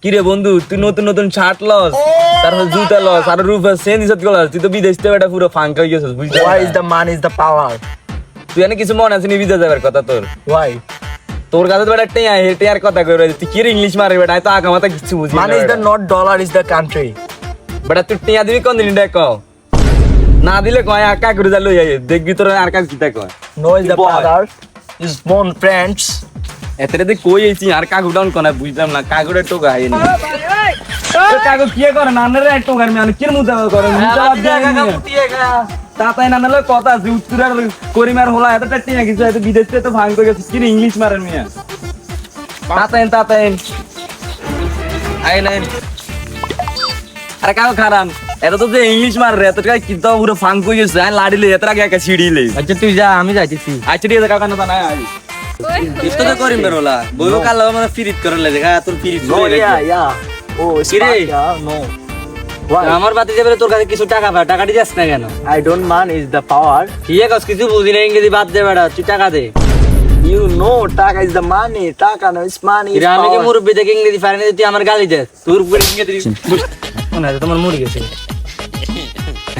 কিরে বন্ধু তুই নতুন নতুন শার্ট লস তারপর জুতা লস আর রূপে সেন দিছত গলাস তুই তো বিদেশ থেকে এটা পুরো ফাঙ্কা হয়ে গেছিস বুঝলি Why is the man is the power? তুই এনে কিছু মনে আছে নি বিদেশ যাবার কথা তোর Why? তোর কাছে তো বেটা টেয়া হেটেয়ার কথা কই রইছিস তুই কি ইংলিশ মারে বেটা তো আগা মাথা কিছু বুঝি Man is the not dollar is the country. বেটা তুই টেয়া দিবি কোন দিন দেখ না দিলে কয় একা করে যা লই আই দেখবি তোর আর কাজ কি কয় No is the Boy. father. Is born friends. এতরে দে কই আইছি আর কাগু ডাউন কোনা বুঝলাম না কাগুড়ে টোকা আইনি তো কাগু কি করে না রে টোকার মানে কির মুদা করে মুদা দিয়া তাতাই না নালে কথা আছে উত্তরের করিমার হলা এতটা টিয়া কিছু এত বিদেশ থেকে তো ভাঙ করে গেছে কি ইংলিশ মারেন মিয়া তাতাই আই নাই আরে কাগু খারাম এটা তো যে ইংলিশ মার রে এতটা কি তো পুরো ফাং কই গেছে আই লাড়িলে এতটা একা ছিড়িলে আচ্ছা তুই যা আমি যাইতেছি আচ্ছা ঠিক আছে কাকা না না আই ইsto তো করিম বেরোলা বইও কাল মানে ফিরিত করে লাগে দেখা তোর ফিরিত No, yeah. Oh, it's Kire? not, yeah, no. Why? আমার বাতি যাবে তোর কাছে কিছু টাকা পায় টাকা দিস না কেন I don't man is the power. ঠিক আছে কিছু বুঝি না ইংরেজি বাদ দে বেটা তুই টাকা দে You know, taka is the money. Taka no, it's money. Is এরা আমি কি power. মুরব্বি দেখে ইংরেজি পারি না তুই আমার গালি দে তোর উপরে ইংরেজি মনে হয় তোমার মরে গেছে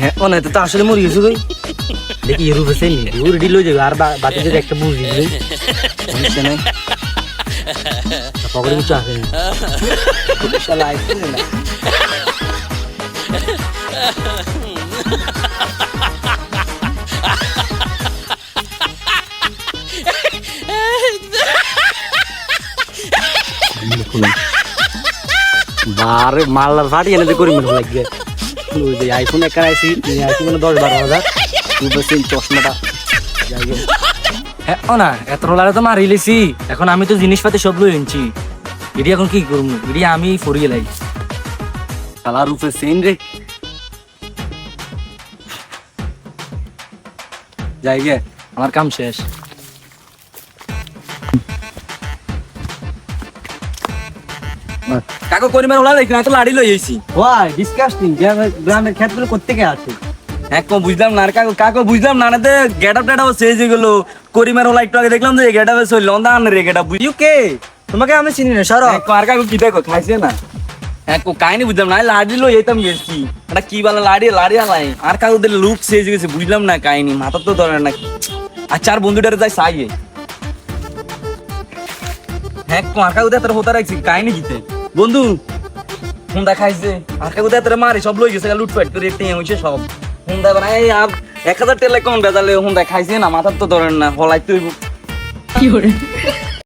হ্যাঁ মনে হয় তো আসলে মরে গেছে তুই দেখি এর উপরে সেন ওর ডিল হয়ে যাবে আর বাতি যদি একটা বুঝি বুঝছে না পকেটে কিছু আছে Shall I say that? বারে মাল ফাটি এনে করি মনে লাগবে ওই যে আইফোন একটা আইছি আইফোন 10-12 হাজার তুই বসে চশমাটা হ্যাঁ না এত রোলারে তো মারি লিছি এখন আমি তো জিনিসপাতি সব লই এনেছি এটি এখন কি করবো এটি আমি ফরি গেলাই শালা রূপে সেন রে যাই গে আমার কাম শেষ কাকু করিমার হলা দেখ না তো লাড়ি লই আইছি ওয়াই ডিসকাস্টিং গ্রামের ক্ষেতগুলো কোত্থেকে আছে হ্যাঁ কম বুঝলাম না আর কাকু বুঝলাম না তে গেটআপ টেটআপ চেঞ্জ হয়ে গেল করিমার হলা একটু আগে দেখলাম যে গেটআপে চলল না রে গেটআপ বুঝিও কে তোমাকে আমি চিনি না সর আর কাকু কি দেখো খাইছে না হ্যাঁ কাহিনী বুঝলাম না লাড়ি লই যেতাম গেছি এটা কি বলে লাড়ি আলাই আর কাকুদের লুক চেঞ্জ গেছে বুঝলাম না কাহিনী মাথা তো ধরে না আর চার বন্ধুটারে যাই সাইয়ে হ্যাঁ আর কাকুদের তোর হতা রাখছি কাহিনী কিতে বন্ধু ফোন দেখাইছে আর কাকুদের তোর মারি সব লই গেছে লুটপাট করে টেঁ হইছে সব ফোন দেয় মানে এই 1000 টেলে কোন বেজালে ফোন দেখাইছে না মাথার তো ধরেন না হলাই তুই